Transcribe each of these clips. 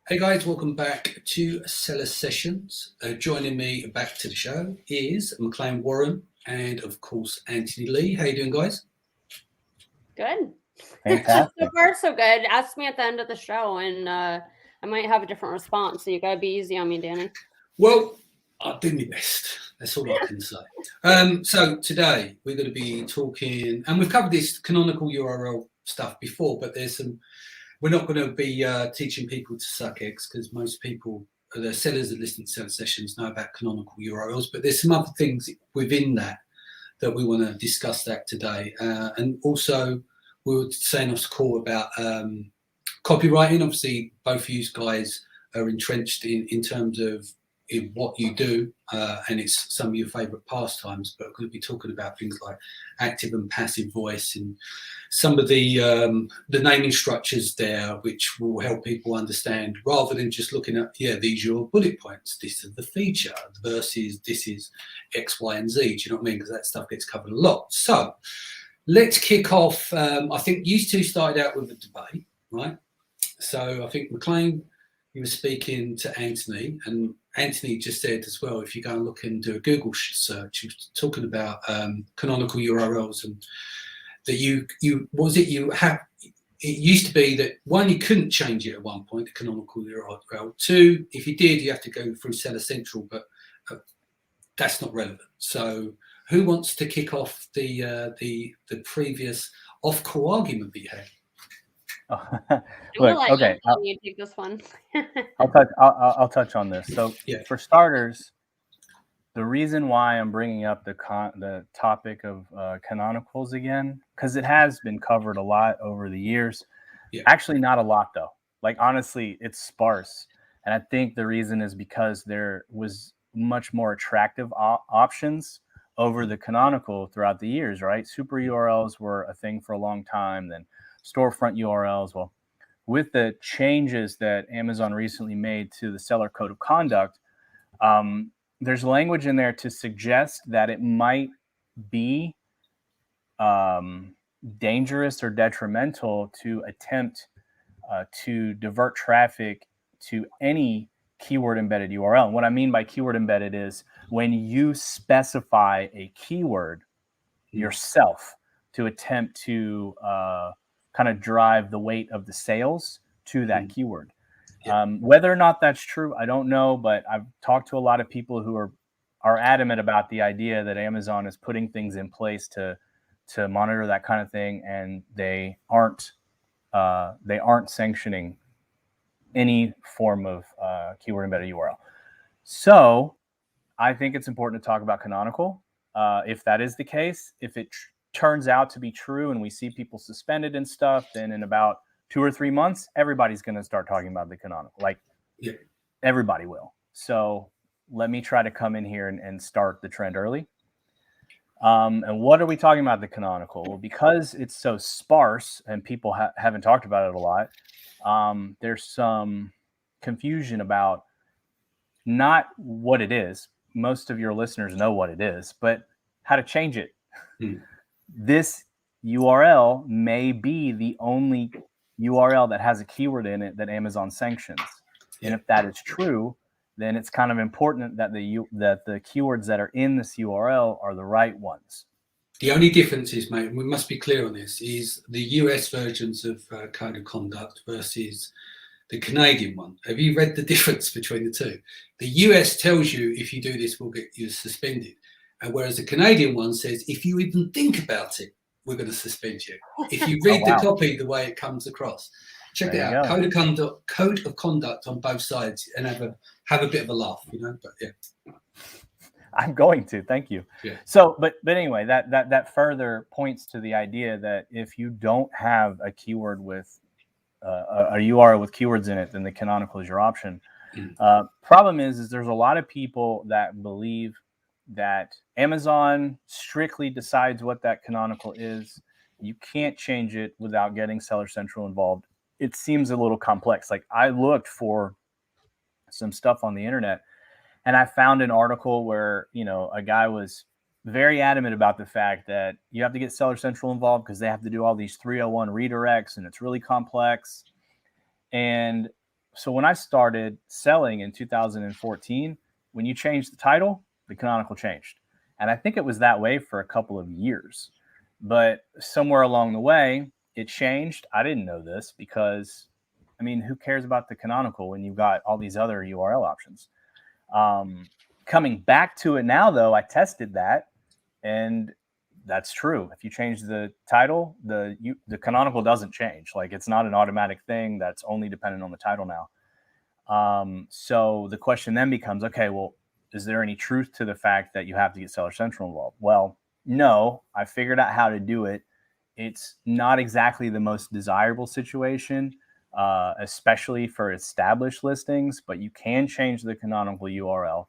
Hey guys, welcome back to Seller Sessions. Joining me back to the show is McClain Warren and of course Anthony Lee. How you doing, guys? Good. Fantastic. So far, so good. Ask me at the end of the show, and I might have a different response. So you gotta be easy on me, Danny. Well, I'll do my best. That's all I can say. So today we're going to be talking, and we've covered this canonical URL stuff before, but there's some. We're not going to be teaching people to suck eggs because most people, the sellers that listen to Seller Sessions, know about canonical URLs. But there's some other things within that we want to discuss that today, and also we were saying off the call about copywriting. Obviously, both of you guys are entrenched in terms of what you do, and it's some of your favorite pastimes, but we're going to be talking about things like active and passive voice and some of the naming structures there, which will help people understand rather than just looking at, these are your bullet points, this is the feature versus this is X, Y, and Z. Do you know what I mean? Because that stuff gets covered a lot. So let's kick off. I think you two started out with a debate, right? So I think McClain, you were speaking to Anthony, and Anthony just said as well, if you go and look and do a Google search, he was talking about canonical URLs, and that you have. It used to be that one, you couldn't change it at one point, the canonical URL. Two, if you did, you have to go through Seller Central, but that's not relevant. So who wants to kick off the previous off-call argument that you had? Look, okay, you take this one. I'll touch on this. So for starters, the reason why I'm bringing up the topic of canonicals again, because it has been covered a lot over the years. Actually, not a lot though. Like honestly, it's sparse, and I think the reason is because there was much more attractive options over the canonical throughout the years. Right, super URLs were a thing for a long time. Then storefront URLs. Well, with the changes that Amazon recently made to the seller code of conduct, there's language in there to suggest that it might be dangerous or detrimental to attempt to divert traffic to any keyword embedded URL. And what I mean by keyword embedded is when you specify a keyword yourself to attempt to kind of drive the weight of the sales to that keyword. Whether or not that's true, I don't know, but I've talked to a lot of people who are adamant about the idea that Amazon is putting things in place to monitor that kind of thing, and they aren't sanctioning any form of keyword embedded URL. So I think it's important to talk about canonical. If that is the case, if it turns out to be true and we see people suspended and stuff, then in about 2 or 3 months, everybody's going to start talking about the canonical. Everybody will. So let me try to come in here and start the trend early. And what are we talking about the canonical? Well, because it's so sparse and people haven't talked about it a lot, there's some confusion about not what it is. Most of your listeners know what it is, but how to change it. This URL may be the only URL that has a keyword in it that Amazon sanctions. And if that is true, then it's kind of important that the keywords that are in this URL are the right ones. The only difference is, mate, and we must be clear on this, is the US versions of Code of Conduct versus the Canadian one. Have you read the difference between the two? The US tells you if you do this, we'll get you suspended. And whereas the Canadian one says, if you even think about it, we're going to suspend you. If you read the copy the way it comes across. Check it out. Code of conduct on both sides, and have a bit of a laugh, But I'm going to. Thank you. So, but anyway, that further points to the idea that if you don't have a keyword with a URL with keywords in it, then the canonical is your option. Problem is there's a lot of people that believe that Amazon strictly decides what that canonical is. You can't change it without getting Seller Central involved. It seems a little complex. Like I looked for some stuff on the internet and I found an article where, a guy was very adamant about the fact that you have to get Seller Central involved because they have to do all these 301 redirects and it's really complex. And So when I started selling in 2014, when you changed the title, the canonical changed. And I think it was that way for a couple of years. But somewhere along the way, it changed. I didn't know this because, I mean, who cares about the canonical when you've got all these other URL options? Coming back to it now, though, I tested that, and that's true. If you change the title, the canonical doesn't change. Like, it's not an automatic thing that's only dependent on the title now. So the question then becomes, okay, well, is there any truth to the fact that you have to get Seller Central involved? Well, no, I figured out how to do it. It's not exactly the most desirable situation, especially for established listings, but you can change the canonical URL.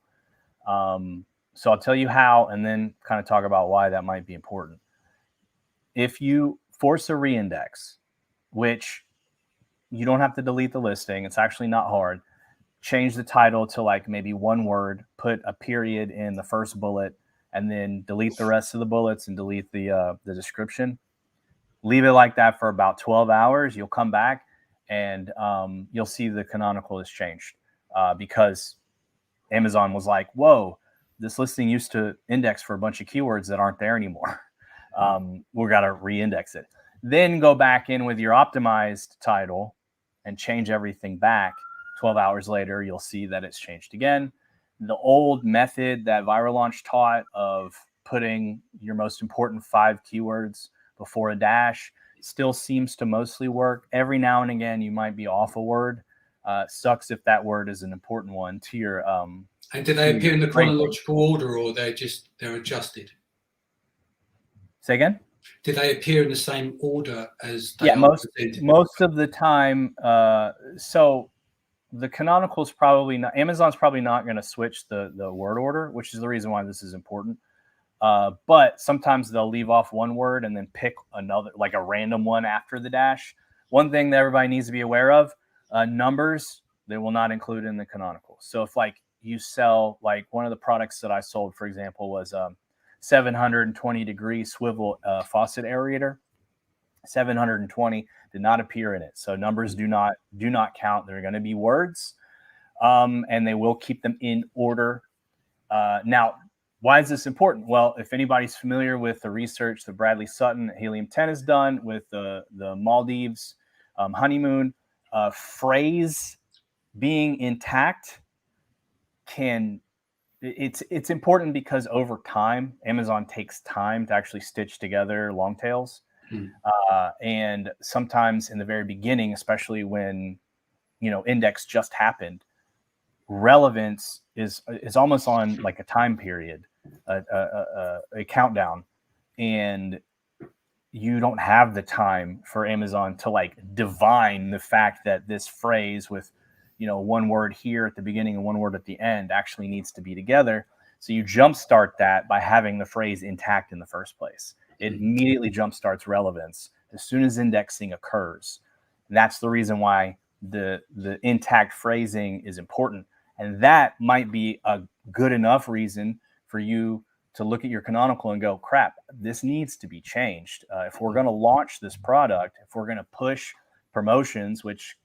So I'll tell you how, and then kind of talk about why that might be important. If you force a reindex, which you don't have to delete the listing, it's actually not hard. Change the title to like maybe one word, put a period in the first bullet, and then delete the rest of the bullets and delete the description. Leave it like that for about 12 hours. You'll come back and you'll see the canonical has changed because Amazon was like, whoa, this listing used to index for a bunch of keywords that aren't there anymore. We've got to re-index it. Then go back in with your optimized title and change everything back. 12 hours later, you'll see that it's changed again. The old method that Viral Launch taught of putting your most important 5 keywords before a dash still seems to mostly work. Every now and again, you might be off a word. Sucks if that word is an important one to your. And do they appear in the chronological order, or they're adjusted? Say again? Do they appear in the same order as they are presented? Most of the time. So the canonical is probably not. Amazon's probably not going to switch the word order, which is the reason why this is important. But sometimes they'll leave off one word and then pick another, like a random one after the dash. One thing that everybody needs to be aware of, numbers, they will not include in the canonical. So if like you sell, like one of the products that I sold, for example, was 720 degree swivel faucet aerator. 720 did not appear in it. So numbers do not count. They're going to be words, and they will keep them in order. Now, why is this important? Well, if anybody's familiar with the research that Bradley Sutton at Helium 10 has done with the Maldives honeymoon, phrase being intact it's important because over time, Amazon takes time to actually stitch together long tails. And sometimes in the very beginning, especially when, index just happened, relevance is almost on like a time period, a countdown, and you don't have the time for Amazon to like divine the fact that this phrase with, one word here at the beginning and one word at the end actually needs to be together. So you jumpstart that by having the phrase intact in the first place. It immediately jumpstarts relevance as soon as indexing occurs. And that's the reason why the intact phrasing is important. And that might be a good enough reason for you to look at your canonical and go, crap, this needs to be changed. If we're going to launch this product, if we're going to push promotions, which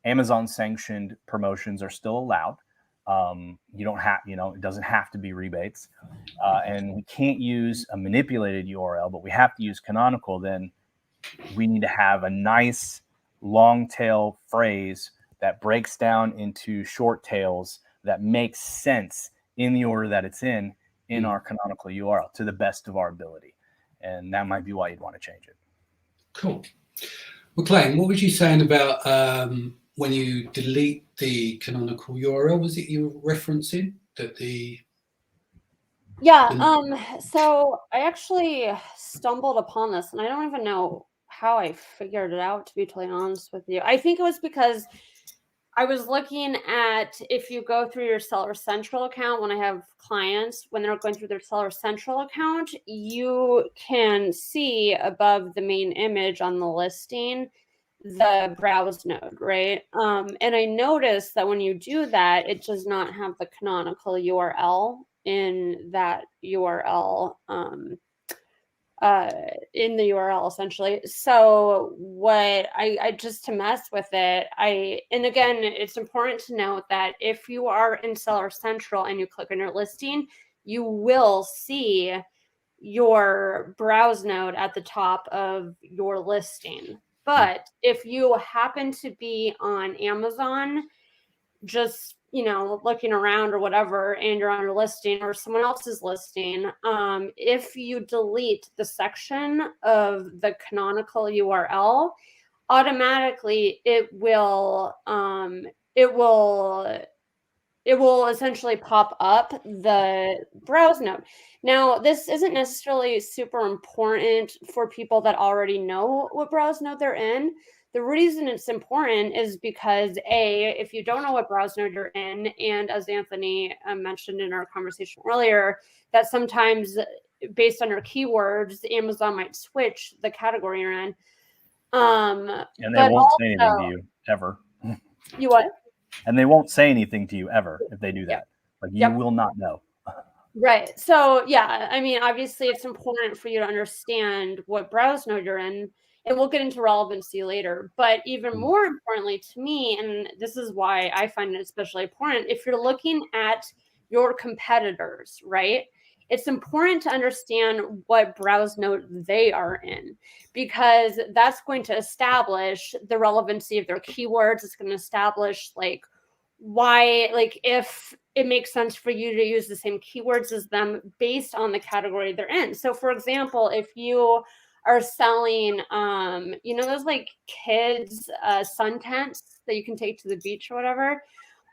Amazon sanctioned promotions are still allowed. You don't have, it doesn't have to be rebates. And we can't use a manipulated URL, but we have to use canonical. Then we need to have a nice long tail phrase that breaks down into short tails that makes sense in the order that it's in our canonical URL to the best of our ability. And that might be why you'd want to change it. Cool. McClain, what was you saying about when you delete the canonical URL? Was it you were referencing that so I actually stumbled upon this, and I don't even know how I figured it out, to be totally honest with you. I think it was because I was looking at, if you go through your Seller Central account, when I have clients, when they're going through their Seller Central account, you can see above the main image on the listing the browse node, right? And I noticed that when you do that, it does not have the canonical URL in that URL in the URL essentially. So what I just to mess with it, and again, it's important to note that if you are in Seller Central and you click on your listing, you will see your browse node at the top of your listing. But if you happen to be on Amazon, just looking around or whatever, and you're on your listing or someone else's listing, if you delete the section of the canonical URL, automatically it will essentially pop up the browse node. Now, this isn't necessarily super important for people that already know what browse node they're in. The reason it's important is because if you don't know what browse node you're in, and as Anthony mentioned in our conversation earlier, that sometimes based on your keywords, Amazon might switch the category you're in. And they won't say anything to you ever. You what? And they won't say anything to you ever if they do that. Like you will not know. Right. So yeah, I mean, obviously it's important for you to understand what browse node you're in, and we'll get into relevancy later. But even more importantly to me, and this is why I find it especially important, if you're looking at your competitors, right? It's important to understand what browse node they are in, because that's going to establish the relevancy of their keywords. It's going to establish why, if it makes sense for you to use the same keywords as them based on the category they're in. So for example, if you are selling, those kids sun tents that you can take to the beach or whatever.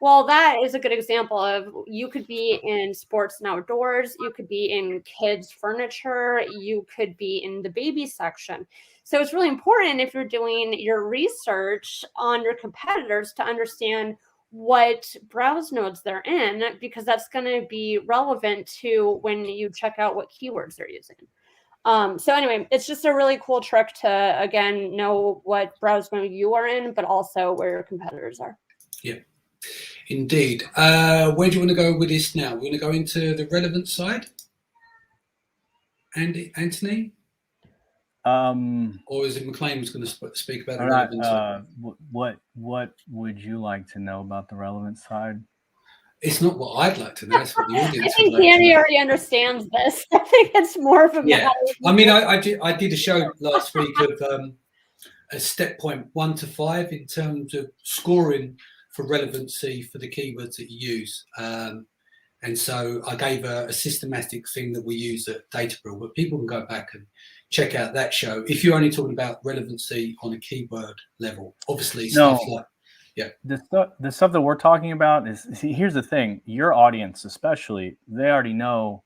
Well, that is a good example of, you could be in sports and outdoors, you could be in kids furniture, you could be in the baby section. So it's really important, if you're doing your research on your competitors, to understand what browse nodes they're in, because that's going to be relevant to when you check out what keywords they're using. So anyway, it's just a really cool trick to, again, know what browse node you are in, but also where your competitors are. Yeah, indeed. Where do you want to go with this now? We're going to go into the relevant side, Anthony? Or is it McClain who's going to speak about the relevant side? What would you like to know about the relevant side? It's not what I'd like to know. It's what the audience. I think Danny already understands this. I think it's more of a matter. I mean, I did a show last week of a step point 1 to 5 in terms of scoring for relevancy for the keywords that you use. And so I gave a systematic thing that we use at Databricks, but people can go back and check out that show if you're only talking about relevancy on a keyword level. Obviously, stuff like the stuff that we're talking about is, here's the thing: your audience, especially, they already know,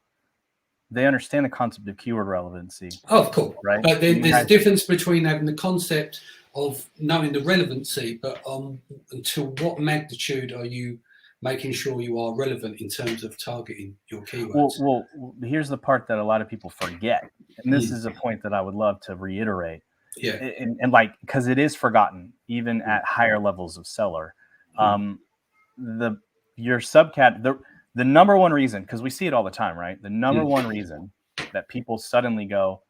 they understand the concept of keyword relevancy. Oh, of course, right? But there's a difference between having the concept of knowing the relevancy, but until what magnitude are you making sure you are relevant in terms of targeting your keywords? Well, here's the part that a lot of people forget, and this is a point that I would love to reiterate. Yeah, and because it is forgotten even at higher levels of seller. Your subcat, the number one reason, because we see it all the time, right? The number one reason that people suddenly go,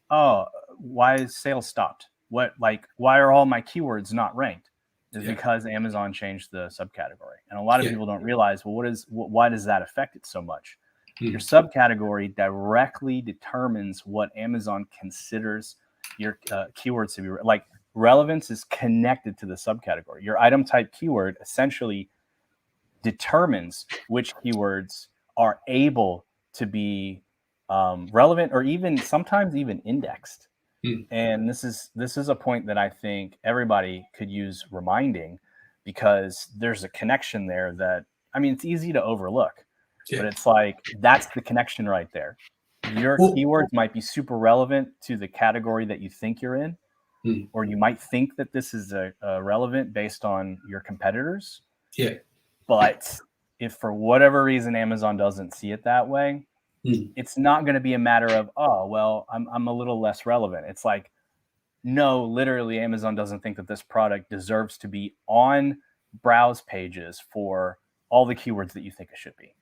oh, why is sales stopped? Why are all my keywords not ranked? Is because Amazon changed the subcategory. And a lot of people don't realize, well, why does that affect it so much? Your subcategory directly determines what Amazon considers your keywords to be. Like, relevance is connected to the subcategory. Your item type keyword essentially determines which keywords are able to be relevant, or even sometimes even indexed. And this is a point that I think everybody could use reminding, because there's a connection there that, I mean, it's easy to overlook, but it's like, that's the connection right there. Your keywords might be super relevant to the category that you think you're in, or you might think that this is relevant based on your competitors. Yeah. But if for whatever reason Amazon doesn't see it that way, it's not going to be a matter of, oh, well, I'm a little less relevant. It's like, no, literally, Amazon doesn't think that this product deserves to be on browse pages for all the keywords that you think it should be.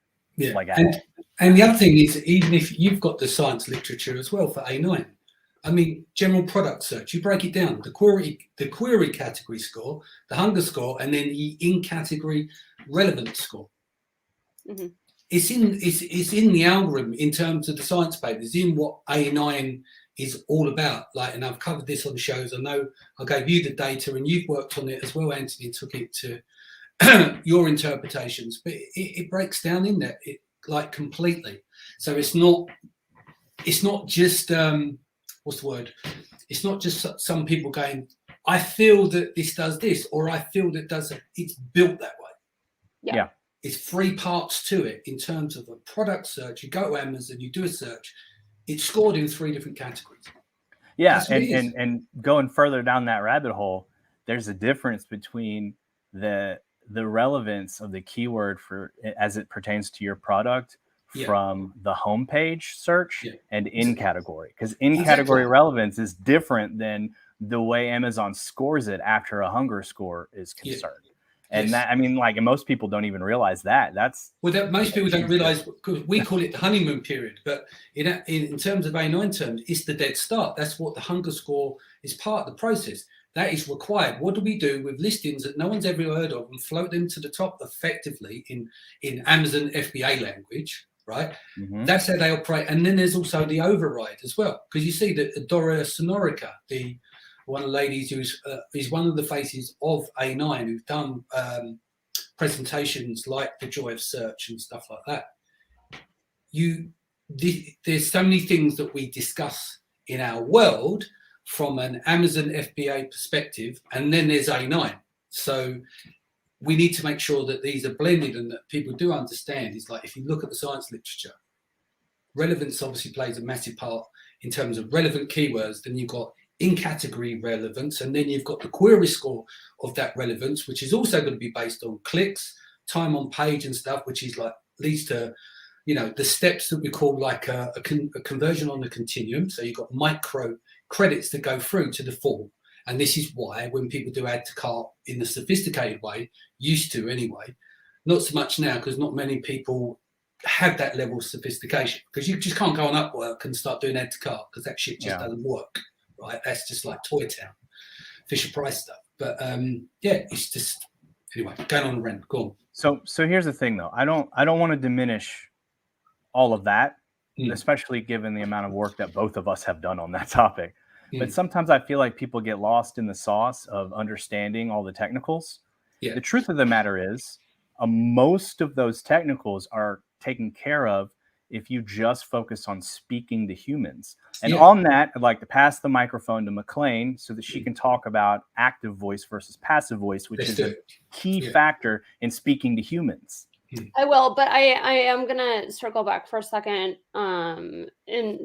Yeah. like at all. And the other thing is, even if you've got the science literature as well for A9, I mean, general product search, you break it down, the query category score, the hunger score, and then the in-category relevance score. Mm-hmm. It's in the algorithm in terms of the science papers, in what A9 is all about. Like, and I've covered this on the shows. I know I gave you the data and you've worked on it as well, Anthony, and took it to your interpretations, but it breaks down in there, like completely. So it's not just what's the word? It's not just some people going, I feel that this does this, or I feel that does it. It's built that way. Yeah. It's 3 parts to it in terms of a product search. You go to Amazon, you do a search, it's scored in 3 different categories. Yeah, and going further down that rabbit hole, there's a difference between the relevance of the keyword for as it pertains to your product from the homepage search and in category, because in category relevance is different than the way Amazon scores it after a hunger score is concerned. And that, I mean, like, and most people don't even realize that. Most people don't realize, because we call it the honeymoon period, but in terms of A9 terms, it's the dead start. That's what the hunger score is, part of the process. That is required. What do we do with listings that no one's ever heard of and float them to the top effectively in Amazon FBA language, right? Mm-hmm. That's how they operate. And then there's also the override as well, because you see that Dora Sonorica, one of the ladies who's is one of the faces of A9, who've done presentations like the Joy of Search and stuff like that. There's so many things that we discuss in our world from an Amazon FBA perspective, and then there's A9. So we need to make sure that these are blended and that people do understand. It's like, if you look at the science literature, relevance obviously plays a massive part in terms of relevant keywords. Then you've got in-category relevance, and then you've got the query score of that relevance, which is also going to be based on clicks, time on page and stuff, which is like leads to, the steps that we call like a conversion on the continuum. So you've got micro credits that go through to the full. And this is why when people do add to cart in the sophisticated way, used to anyway, not so much now, because not many people have that level of sophistication, because you just can't go on Upwork and start doing add to cart, because that shit just doesn't work, right? That's just like Toy Town, Fisher Price stuff. But it's just, anyway, going on a rant. Go on. So here's the thing, though. I don't want to diminish all of that, especially given the amount of work that both of us have done on that topic. But sometimes I feel like people get lost in the sauce of understanding all the technicals. Yeah. The truth of the matter is, most of those technicals are taken care of if you just focus on speaking to humans. And on that, I'd like to pass the microphone to McClain so that she can talk about active voice versus passive voice, which is a key factor in speaking to humans. I will, but I am going to circle back for a second. And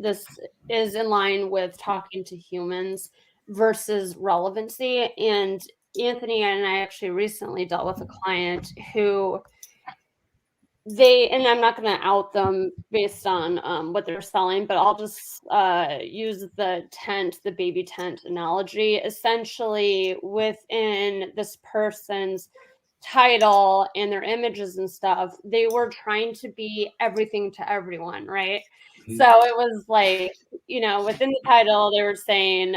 this is in line with talking to humans versus relevancy. And Anthony and I actually recently dealt with a client who and I'm not going to out them based on what they're selling, but I'll just use the baby tent analogy. Essentially, within this person's title and their images and stuff, they were trying to be everything to everyone, right? Mm-hmm. So it was like, within the title, they were saying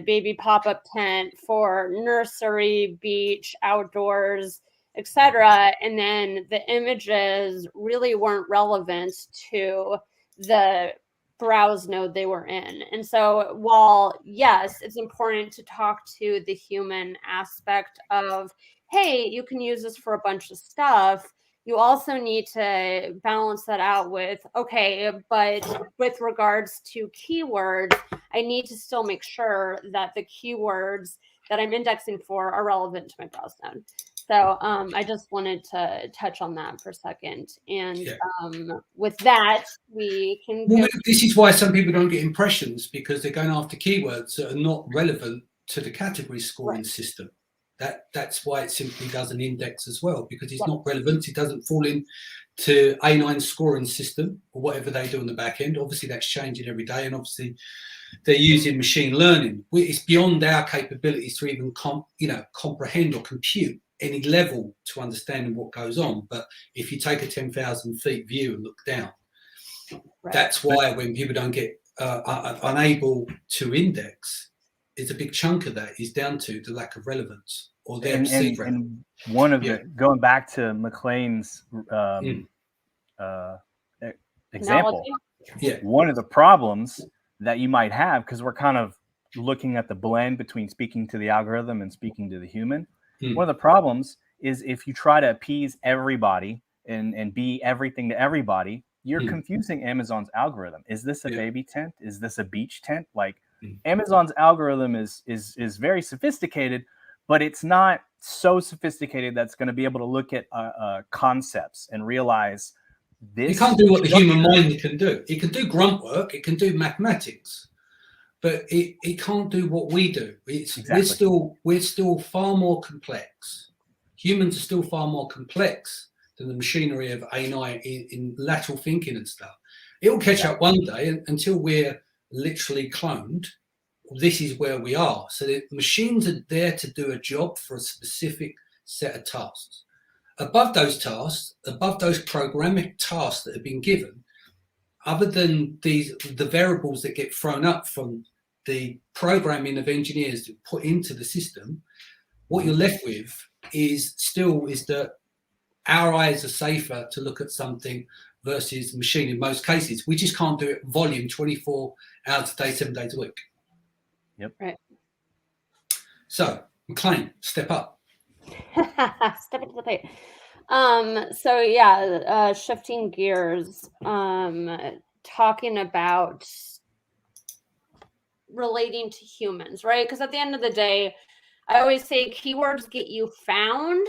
baby pop-up tent for nursery, beach, outdoors, etc. And then the images really weren't relevant to the browse node they were in. And so while, yes, it's important to talk to the human aspect of, hey, you can use this for a bunch of stuff, you also need to balance that out with, okay, but with regards to keywords, I need to still make sure that the keywords that I'm indexing for are relevant to my browse node. So I just wanted to touch on that for a second. And with that, we can go. This is why some people don't get impressions, because they're going after keywords that are not relevant to the category scoring system. That's why it simply doesn't index as well, because it's not relevant. It doesn't fall into A9 scoring system or whatever they do on the back end. Obviously, that's changing every day, and obviously they're using machine learning. It's beyond our capabilities to even comprehend or compute any level to understanding what goes on. But if you take a 10,000 feet view and look down, that's why when people don't get unable to index, it's a big chunk of that is down to the lack of relevance or their perceived relevance. And one of the, going back to McClain's example, one of the problems that you might have, because we're kind of looking at the blend between speaking to the algorithm and speaking to the human. One of the problems is if you try to appease everybody and be everything to everybody, you're confusing Amazon's algorithm. Is this a baby tent? Is this a beach tent? Like Amazon's algorithm is very sophisticated, but it's not so sophisticated that's going to be able to look at concepts and realize this. You can't do what the human mind can do. It can do grunt work. It can do mathematics, but it can't do what we do. We're still far more complex. Humans are still far more complex than the machinery of AI in lateral thinking and stuff. It will catch up one day until we're literally cloned. This is where we are. So the machines are there to do a job for a specific set of tasks. Above those tasks, above those programming tasks that have been given, other than the variables that get thrown up from the programming of engineers to put into the system, what you're left with is that our eyes are safer to look at something versus the machine in most cases. We just can't do it volume 24 hours a day, 7 days a week. Yep. Right. So, McClain, step up. Step into the plate. Shifting gears, talking about relating to humans, right? Because at the end of the day, I always say keywords get you found,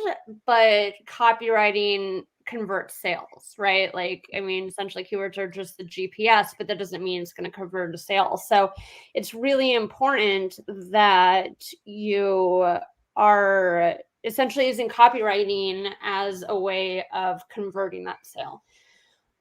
but copywriting converts sales, right? Like, I mean, essentially keywords are just the GPS, but that doesn't mean it's going to convert to sales. So it's really important that you are essentially using copywriting as a way of converting that sale.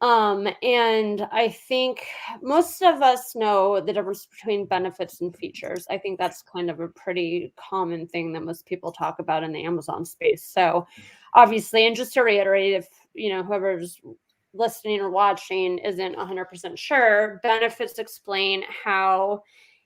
And I think most of us know the difference between benefits and features. I think that's kind of a pretty common thing that most people talk about in the Amazon space. So obviously, and just to reiterate, if whoever's listening or watching isn't 100% sure, benefits explain how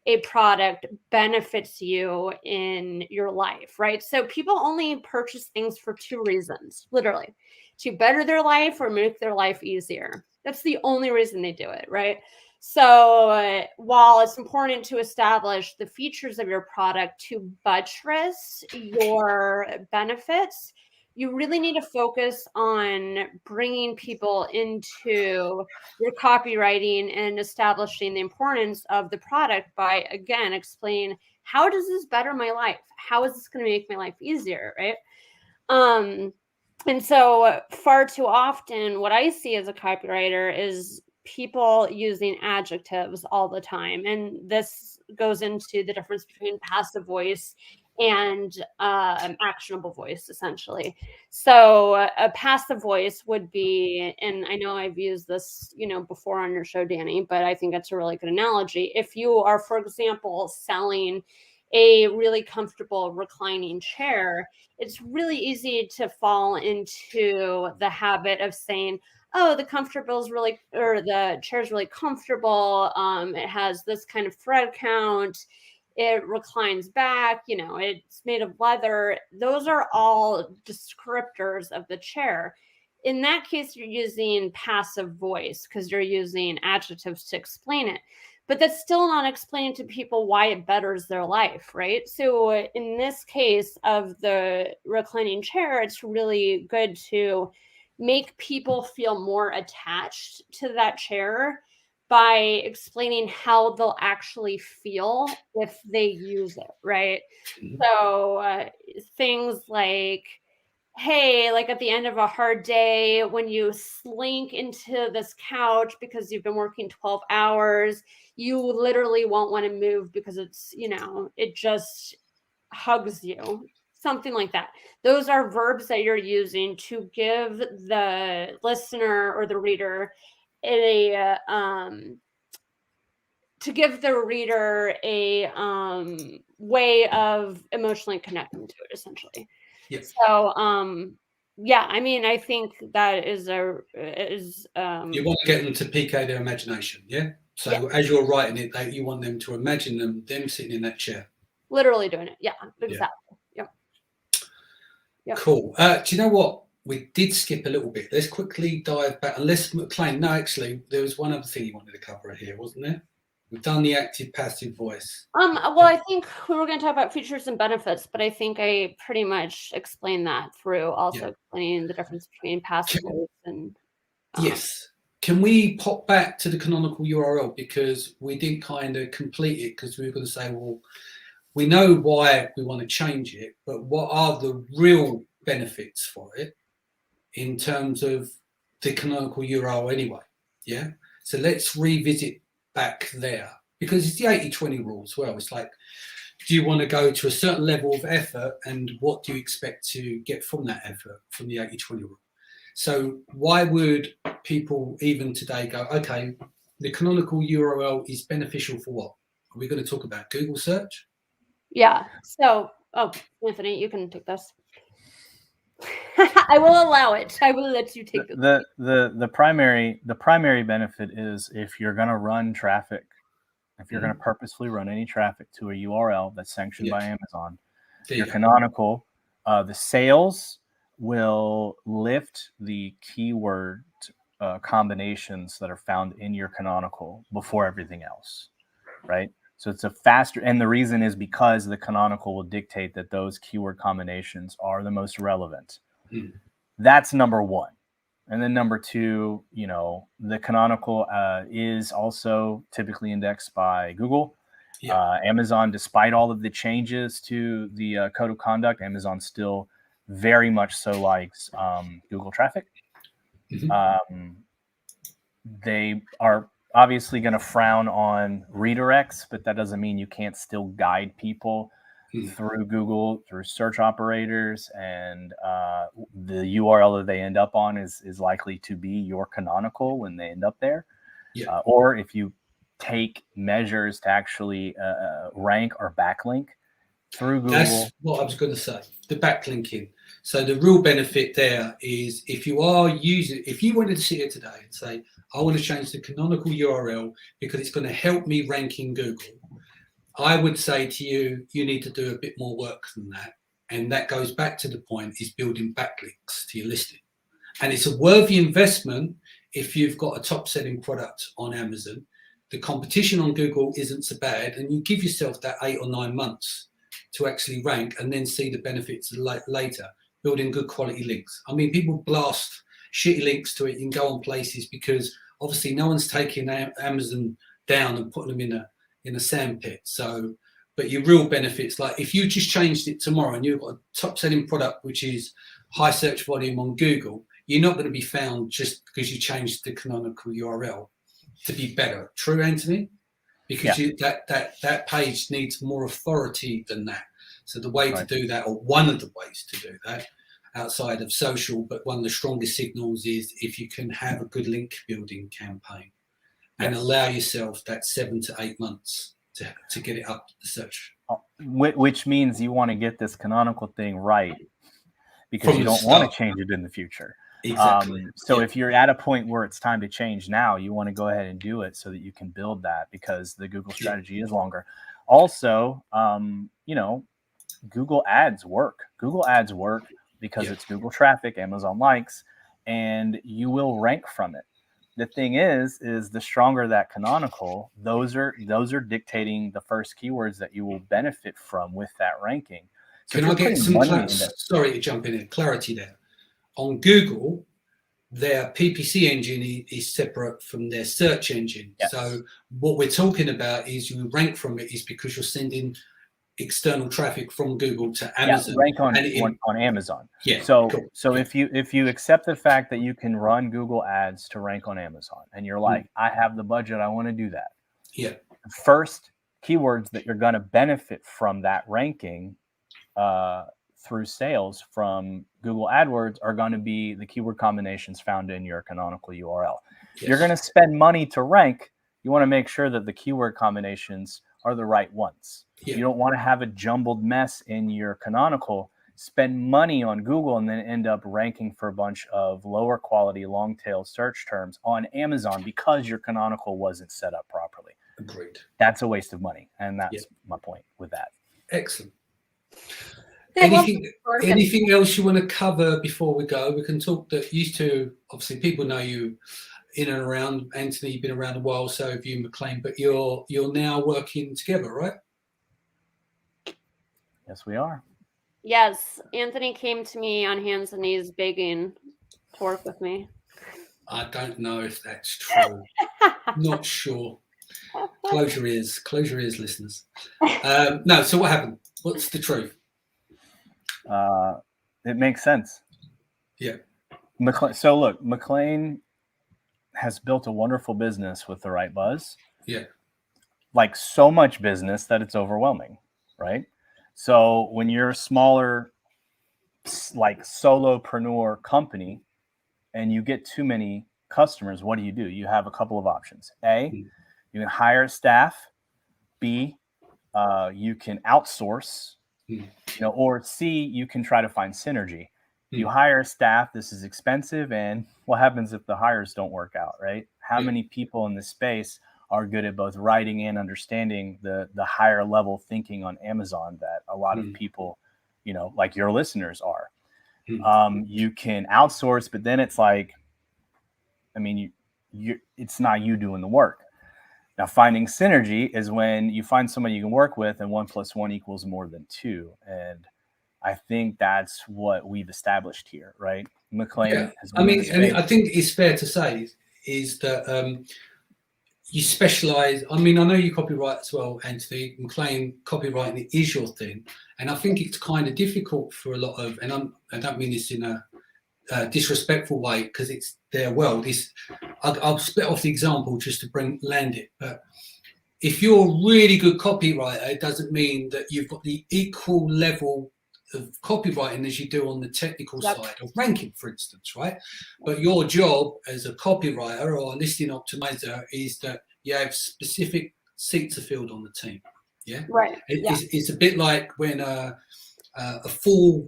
a product benefits you in your life, right? So people only purchase things for two reasons, literally, to better their life or make their life easier. That's the only reason they do it, right? So while it's important to establish the features of your product to buttress your benefits, you really need to focus on bringing people into your copywriting and establishing the importance of the product by, again, explaining, how does this better my life? How is this going to make my life easier, right? And so far too often, what I see as a copywriter is people using adjectives all the time. And this goes into the difference between passive voice and actionable voice, essentially. So a passive voice would be, and I know I've used this, before on your show, Danny, but I think that's a really good analogy. If you are, for example, selling a really comfortable reclining chair, it's really easy to fall into the habit of saying, oh, the chair is really comfortable. It has this kind of thread count. It reclines back, it's made of leather. Those are all descriptors of the chair. In that case, you're using passive voice because you're using adjectives to explain it. But that's still not explaining to people why it betters their life, right? So in this case of the reclining chair, it's really good to make people feel more attached to that chair by explaining how they'll actually feel if they use it, right? Mm-hmm. So things like, hey, like at the end of a hard day, when you slink into this couch because you've been working 12 hours, you literally won't want to move because it's, it just hugs you. Something like that. Those are verbs that you're using to give the listener or the reader a way of emotionally connecting to it, essentially. Yeah. So, yeah, I mean, I think that is You want to get them to PK their imagination, yeah? So Yeah. as you're writing it, you want them to imagine them sitting in that chair. literally doing it. Yeah, exactly. Yep. Cool. Do you know what? We did skip a little bit. Let's quickly dive back. Unless McClain, no, actually, there was one other thing you wanted to cover here, wasn't there? We've done the active passive voice. Well, I think we were going to talk about features and benefits, but I think I pretty much explained that through also explaining the difference between passive voice and. Yes. Can we pop back to the canonical URL, because we didn't kind of complete it, because we were going to say, well, we know why we want to change it, but what are the real benefits for it in terms of the canonical URL anyway? Yeah. So let's revisit back there, because it's the 80-20 rule as well. It's like, do you want to go to a certain level of effort, and what do you expect to get from that effort from the 80-20 rule? So why would people even today go, okay, the canonical URL is beneficial for what? Are we going to talk about Google search? Yeah. So, Anthony, you can take this. I will allow it. I will let you take this. The primary benefit is if you're going to run traffic, if you're going to purposefully run any traffic to a URL that's sanctioned by Amazon, your canonical, the sales will lift the keyword combinations that are found in your canonical before everything else, right? So it's a faster, and the reason is because the canonical will dictate that those keyword combinations are the most relevant. That's number one. And then number two, the canonical is also typically indexed by Google. Amazon, despite all of the changes to the code of conduct, Amazon still very much so likes Google traffic. They are obviously going to frown on redirects, but that doesn't mean you can't still guide people through Google, through search operators, and the URL that they end up on is likely to be your canonical when they end up there. Or if you take measures to actually rank or backlink through Google. That's what I was going to say, the backlinking. So the real benefit there is if you wanted to sit here today and say, I want to change the canonical URL because it's going to help me rank in Google, I would say to you, you need to do a bit more work than that. And that goes back to the point is building backlinks to your listing. And it's a worthy investment if you've got a top selling product on Amazon. The competition on Google isn't so bad, and you give yourself that 8 or 9 months to actually rank and then see the benefits later, building good quality links. I mean, people blast shitty links to it and go on places because obviously no one's taking Amazon down and putting them in a sandpit. So, but your real benefits, like if you just changed it tomorrow and you've got a top selling product, which is high search volume on Google, you're not going to be found just because you changed the canonical URL to be better. True, Anthony? Because that page needs more authority than that. So the way to do that, or one of the ways to do that, outside of social, but one of the strongest signals is if you can have a good link building campaign and allow yourself that 7 to 8 months to get it up the search. Which means you want to get this canonical thing right because you don't want to change it in the future. Exactly. So if you're at a point where it's time to change now, you want to go ahead and do it so that you can build that because the Google strategy is longer. Also, Google ads work. Google ads work because it's Google traffic, Amazon likes, and you will rank from it. The thing is the stronger that canonical, those are dictating the first keywords that you will benefit from with that ranking. So can I get some sorry to jump in, clarity there. On Google, their PPC engine is separate from their search engine. Yes. So what we're talking about is you rank from it is because you're sending external traffic from Google to Amazon. Rank on Amazon. Yeah. So if you accept the fact that you can run Google ads to rank on Amazon and you're like, I have the budget, I want to do that. Yeah. First keywords that you're going to benefit from that ranking through sales from Google AdWords are going to be the keyword combinations found in your canonical URL. Yes. You're going to spend money to rank. You want to make sure that the keyword combinations are the right ones. Yeah. You don't want to have a jumbled mess in your canonical spend money on Google and then end up ranking for a bunch of lower quality long tail search terms on Amazon because your canonical wasn't set up properly. Agreed. That's a waste of money. And that's my point with that. Excellent. Yeah, Anything else you want to cover before we go? We can talk that used to, obviously people know you in and around. Anthony, you've been around a while, so have you, McClain, but you're now working together, right? Yes, we are. Yes, Anthony came to me on hands and knees begging to work with me. I don't know if that's true. Not sure. Close your ears, listeners. No, so what happened? What's the truth? It makes sense. Yeah. So look, McClain has built a wonderful business with the right buzz. Yeah. Like so much business that it's overwhelming, right? So when you're a smaller, like solopreneur company and you get too many customers, what do? You have a couple of options. A, you can hire staff. B, you can outsource, or C, you can try to find synergy. You hire staff, this is expensive, and what happens if the hires don't work out, right? How many people in this space are good at both writing and understanding the higher level thinking on Amazon that a lot of people, like your listeners are? You can outsource, but then it's like, it's not you doing the work. Now, finding synergy is when you find somebody you can work with and 1 + 1 = more than 2. And I think that's what we've established here, right? McClain has and I think it's fair to say is that you specialize. I know you copyright as well, Anthony. McClain, copywriting is your thing. And I think it's kind of difficult for a lot of, and I don't mean this in a disrespectful way because it's their world. I'll split off the example just to land it. But if you're a really good copywriter, it doesn't mean that you've got the equal level of copywriting as you do on the technical side of ranking, for instance, right? But your job as a copywriter or a listing optimizer is that you have specific seats are filled on the team. Yeah, right. It's a bit like when a full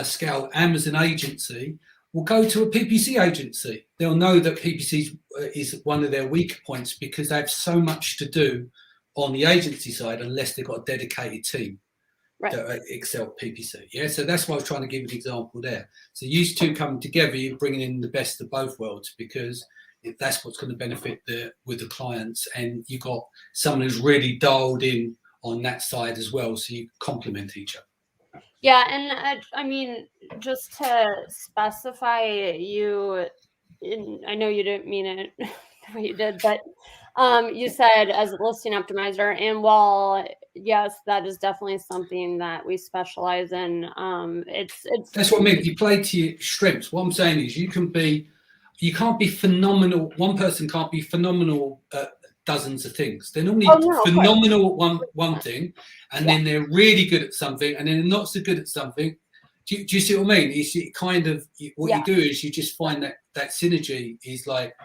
scale Amazon agency will go to a PPC agency. They'll know that PPC is one of their weaker points because they have so much to do on the agency side unless they've got a dedicated team that excel PPC. Yeah, so that's why I was trying to give an example there. So you two coming together, you're bringing in the best of both worlds because that's what's going to benefit with the clients, and you got someone who's really dialed in on that side as well, so you complement each other. Yeah, and just to specify, I know you didn't mean it the way you did, but you said as a listing optimizer, and while yes, that is definitely something that we specialize in, it's that's what I mean. You play to your strengths. What I'm saying is you can't be phenomenal. One person can't be phenomenal at dozens of things. They're normally phenomenal at one thing, and then they're really good at something, and then they're not so good at something. Do you see what I mean? It's kind of what you do is you just find that synergy is like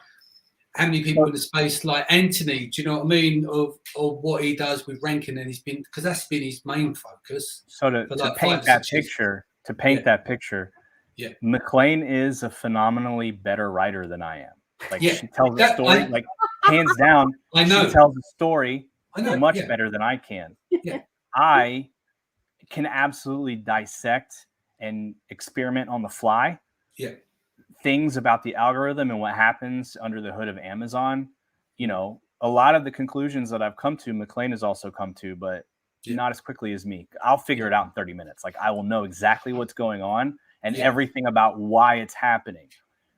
how many people in the space like Anthony. Do you know what I mean? Of what he does with ranking, and because that's been his main focus. So to paint that picture. Yeah, McClain is a phenomenally better writer than I am. Like she tells a story, hands down. I know she tells a story much better than I can. Yeah, I can absolutely dissect and experiment on the fly. Yeah, things about the algorithm and what happens under the hood of Amazon. A lot of the conclusions that I've come to, McClain has also come to, but not as quickly as me. I'll figure it out in 30 minutes. Like I will know exactly what's going on and everything about why it's happening.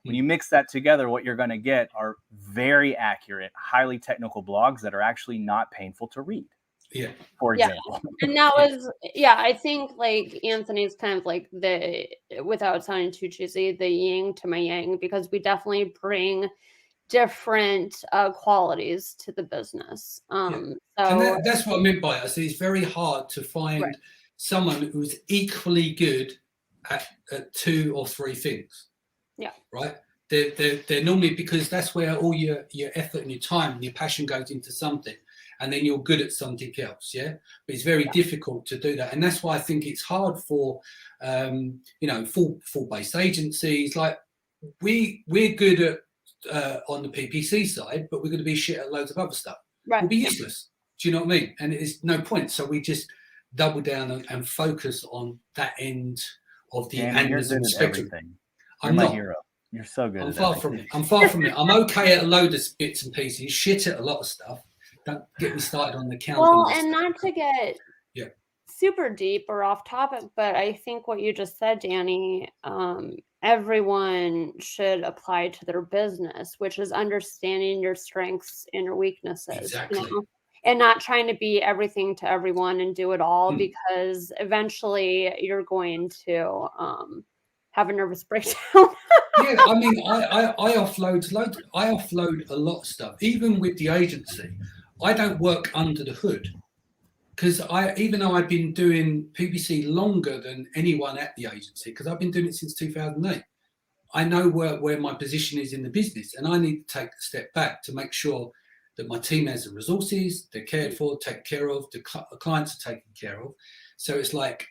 When you mix that together, what you're going to get are very accurate, highly technical blogs that are actually not painful to read. Yeah. For example. And that was, I think like Anthony's kind of like without sounding too cheesy, the yin to my yang, because we definitely bring different qualities to the business. And that's what I meant by it. I say it's very hard to find someone who's equally good at 2 or 3 things. Yeah. Right. They're normally, because that's where all your effort and your time and your passion goes into something. and then you're good at something else. Yeah, but it's very difficult to do that, and that's why I think it's hard for full-based agencies. Like we're good at on the PPC side, but we're going to be shit at loads of other stuff. Right. We'll be useless. Do you know what I mean? And it's no point. So we just double down and focus on that end of the Amazon spectrum. I'm my hero. You're so good. I'm far from it. I'm I'm okay at a load of bits and pieces. Shit at a lot of stuff. Don't get me started on the count. Well, and not to get super deep or off topic, but I think what you just said, Danny, everyone should apply to their business, which is understanding your strengths and your weaknesses. Exactly. And not trying to be everything to everyone and do it all, because eventually you're going to have a nervous breakdown. Yeah, I mean, I offload a lot of stuff. Even with the agency, I don't work under the hood, because even though I've been doing PPC longer than anyone at the agency, because I've been doing it since 2008, I know where my position is in the business, and I need to take a step back to make sure that my team has the resources, they're cared for, taken care of, the clients are taken care of. So it's like,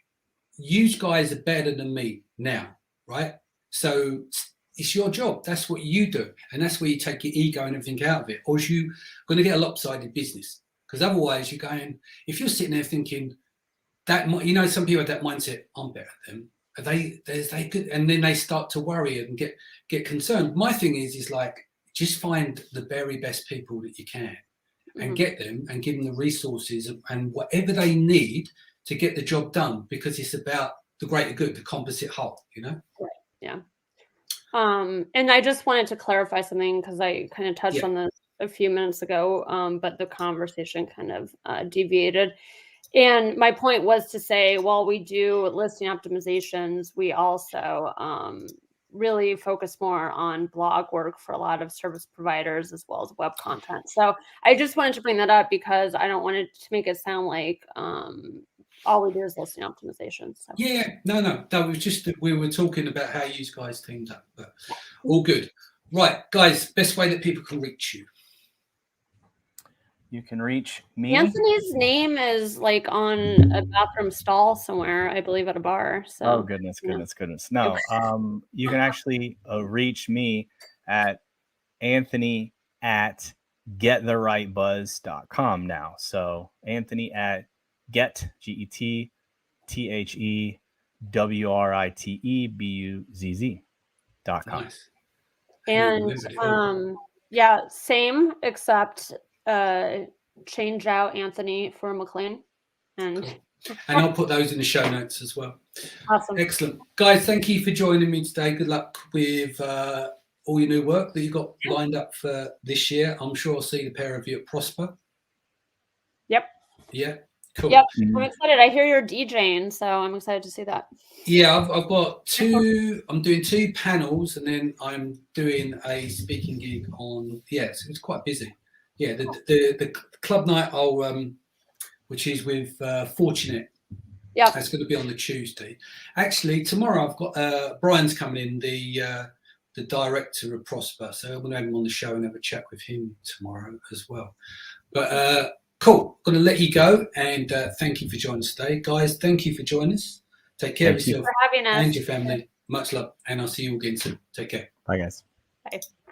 you guys are better than me now, right? So it's your job. That's what you do. And that's where you take your ego and everything out of it. Or you're going to get a lopsided business. Because otherwise you're going, if you're sitting there thinking that, some people have that mindset, I'm better than them. Are they good? And then they start to worry and get concerned. My thing is like, just find the very best people that you can and get them and give them the resources and whatever they need to get the job done, because it's about the greater good, the composite whole, Right. Yeah. And I just wanted to clarify something, because I kind of touched on this a few minutes ago, but the conversation kind of deviated. And my point was to say, while we do listing optimizations, we also really focus more on blog work for a lot of service providers as well as web content. So I just wanted to bring that up, because I don't want it to make it sound like all we do is listing optimization. So. Yeah, no, that was just that we were talking about how you guys teamed up, but all good. Right, guys, best way that people can reach you. You can reach me. Anthony's name is like on a bathroom stall somewhere, I believe, at a bar. So. Oh, goodness. No, you can actually reach me at Anthony at gettherightbuzz.com now. So Anthony at GetTheWrightBuzz.com. Nice. And same, except change out Anthony for McClain. And I'll put those in the show notes as well. Awesome. Excellent. Guys, thank you for joining me today. Good luck with all your new work that you've got lined up for this year. I'm sure I'll see the pair of you at Prosper. Yep. Yeah. Cool. Yep. I'm excited. I hear you're DJing, so I'm excited to see that. Yeah, I've got I'm doing 2 panels, and then I'm doing a speaking gig on, so it's quite busy. Yeah, the club night which is with Fortunate. Yeah. That's going to be on the Tuesday. Actually, tomorrow I've got Brian's coming in, the director of Prosper. So I'm going to have him on the show and have a chat with him tomorrow as well. But cool. Going to let you go, and thank you for joining us today. Guys, thank you for joining us. Take care of yourself for having us. and your family. Much love, and I'll see you again soon. Take care. Bye, guys. Bye.